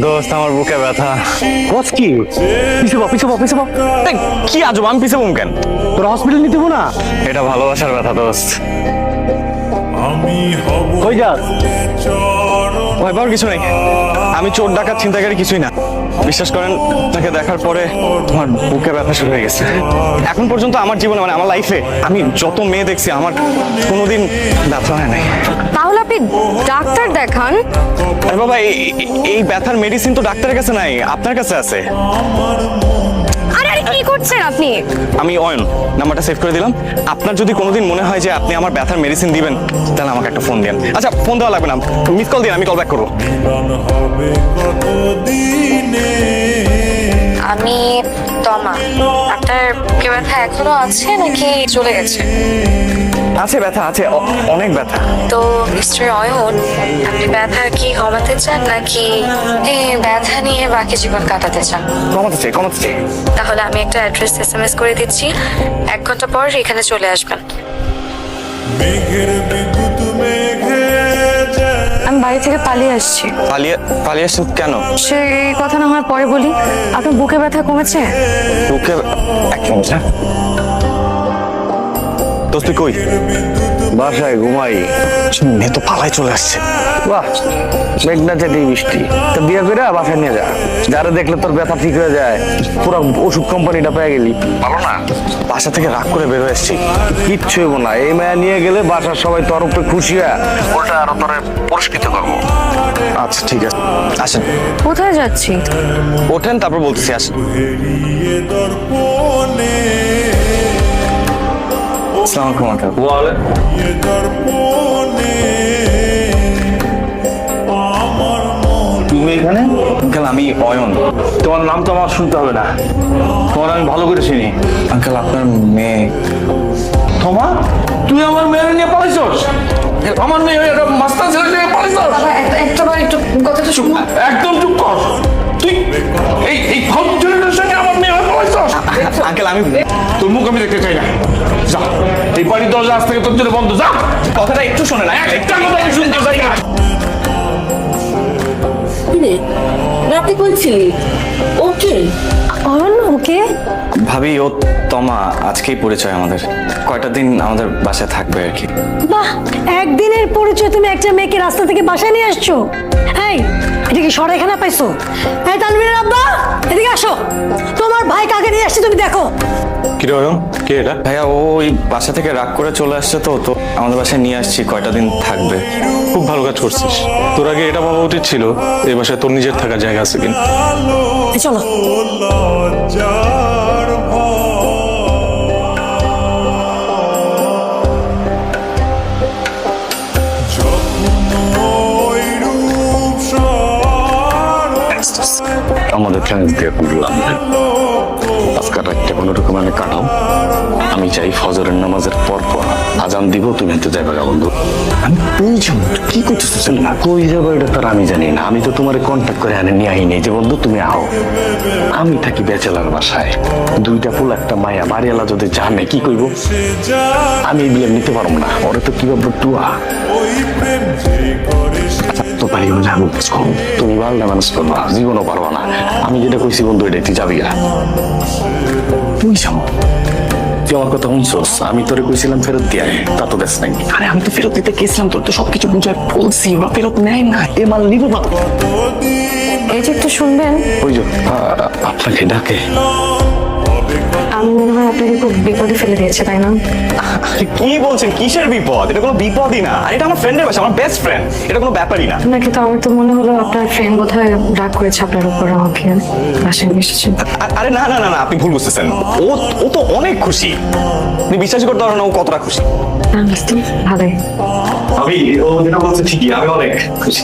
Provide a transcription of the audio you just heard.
দোস্ত আমার বুকে ব্যথা। কি কি আজব, আমি পিছাবো কেন? তোর হসপিটাল নিতে না? এটা ভালোবাসার ব্যথা দোস্ত। কই যাস? ভয় পাওয়ার কিছু নেই, আমি চোর ডাকাত ছিনতাইকারী কিছুই না। বিশ্বাস করেন, তাকে দেখার পরে তোমার বুকে ব্যথা শুরু হয়ে গেছে। এখন পর্যন্ত আমার জীবনে, মানে আমার লাইফে আমি যত মেয়ে দেখছি, আমার কোনোদিন ব্যথা হয় নাই। তাহলে আপনি ডাক্তার দেখান। আরে বাবা, এই ব্যথার মেডিসিন তো ডাক্তারের কাছে নাই, আপনার কাছে আছে। আরে আরে কি করছেন আপনি? আমি অয়ন, নাম্বারটা সেভ করে দিলাম। আপনার যদি কোনোদিন মনে হয় যে আপনি আমার ব্যথার মেডিসিন দিবেন, তাহলে আমাকে একটা ফোন দিন। আচ্ছা, ফোন দেওয়া লাগবে না, মিস কল দিন, আমি কল ব্যাক করবো। আমি তমা। আপনার বুকে ব্যথা এখনো আছে নাকি চলে গেছে? আছে, ব্যথা আছে, অনেক ব্যথা। তো মিস্টার অয়ন, আপনি ব্যথা কি কমাতে চান নাকি ব্যথা নিয়ে বাকি জীবন কাটাতে চান? কমাতে চাই। তাহলে আমি একটা অ্যাড্রেস SMS করে দিচ্ছি, 1 ঘন্টা পর এখানে চলে আসবেন। আমি বাড়ি থেকে পালিয়ে আসছি। পালিয়ে আসছেন কেন? সে কথা না হয় পরে বলি। আপনার বুকে ব্যথা কমেছে? বুকে এক মিনিট। দোস্ত তুই কই? বাসায় ঘুমাই। মেয়ে তো পালাই চলে আসছে। বাহ, মেঘনা চাটি বৃষ্টি। তা বিয়ে করে বাসায় নিয়ে যা, যারা দেখলে তোর ব্যথা ঠিক হয়ে যায়। পুরো ওষুধ কোম্পানিটা পেয়ে গেলি, ভালো না? বাসা থেকে রাগ করে বের হয়ে এসছি। কিচ্ছু হইব না, এই মায়া নিয়ে গেলে বাসার সবাই তোর উপরে খুশি হয়, ওটা আরো তোর পুরস্কৃত করবো। আচ্ছা ঠিক আছে, আসেন। কোথায় যাচ্ছি? ওঠেন, তারপর বলতেছি, আসেন। আসসালামু আলাইকুম। তুমি এখানে? আঙ্কেল, আমি অয়ন। তোমার নাম তো আমার শুনতে হবে না, তোমার আমি ভালো করে চিনি। আঙ্কেল, আপনার মেয়ে। তোমার, তুই আমার মেয়ে নিয়ে পালাইছস? আমার মেয়ে মাস্টার ছেলে নিয়ে পালাইছস? একটু কথাটা চুপ, একদম চুপ কর। তুই এই ফাউল ছেলেটার সঙ্গে আমার মেয়ে পালাইছস? আঙ্কেল, আমি তোর মুখ আমি দেখতে চাই না, যা। এই বাড়ির দরজা আজ থেকে তোর জন্য বন্ধ, যা। কথাটা একটু শোনে না, একটা কথা আমি শুনতে চাই না। রাতে বলছিলি ওকে? অয়ন ওকে? ভাবি, ও তমা। আজকেই পরিচয় আমাদের, কয়টা দিন আমাদের বাসায় থাকবে আর কি। বাহ, একদিনের পরিচয় তুমি একটা মেয়েকে রাস্তা থেকে বাসায় নিয়ে আসছো? এই, এটা কি সরেখানা পাইছো? এই তানভীরের আব্বা, এদিকে আসো। তোমার ভাই কাকে নিয়ে আসছে তুমি দেখো। কি রে অয়ন, কে এটা? ভাইয়া, ও ওই বাসা থেকে রাগ করে চলে আসছে, তো আমাদের বাসায় নিয়ে আসছি, কয়টা দিন থাকবে। খুব ভালো কাজ করছিস। তোর আগে এটা ভাবা উচিত ছিল এই বাসায় তোর নিজের থাকার জায়গা আছে কিনা। এই চলো। আমাদের ফ্রেন্ডস দিয়ে করলাম, আজকাল রাতটা কোনো রকম আমি কাটাও। আমি চাই ফজরের নামাজের পর আজান দিব, তুমি তো যাইবা বন্ধু। আমি কই যাবো, কি করতেছিস না? কই যাবো এটা তার আমি জানি না। আমি তো তোমার কন্ট্যাক্ট করে আনে নিয়ে আইনি যে বন্ধু তুমি আও। আমি থাকি ব্যাচেলার বাসায়, 2টা ফুল একটা মায়া। বাড়িওয়ালা যদি জানে কি কইব? আমি এই বিয়ে নিতে পারবো না, ওরা তো কি ভাববো টুয়া। তো পারি যাবো, তুমি বাংলা মানুষ করবা, জীবনও পারবা না। আমি যেটা কইছি বন্ধু, এটা তুই যাবি না। তুই যাবো, তুই আমার কথা শুনছস? আমি তোরে কইছিলাম ফেরত দিয়ে, তা তো দেশ নাই। আরে আমি তো ফেরত দিতে গেছিলাম, তোর তো সবকিছু বুঝায় বলছি, ওরা ফেরত নেয় না। এ মাল নিবো না। এই যে একটু শুনবেন। ওই যে আপনাকে ডাকে। আমি মনে হয় আপনাকে খুব বিপদে ফেলে দিয়েছে, তাই না? আরে কি বলছেন, কিসের বিপদ? এটা কোনো বিপদই না, আর এটা আমার ফ্রেন্ডের বাসা, আমার বেস্ট ফ্রেন্ড। এটা কোনো ব্যাপারই না। নাকি তো আমার তো মনে হলো আপনার ফ্রেন্ড বোধহয় রাগ করেছে আপনার উপর, আমাকে বাসায় নিয়ে এসেছে। আরে না না না না, আপনি ভুল বুঝতেছেন। ও তো অনেক খুশি, আপনি বিশ্বাসই করতে পারেন না ও কতটা খুশি। ভালোই। আমি ও যেটা বলছে ঠিকই, আমি অনেক খুশি।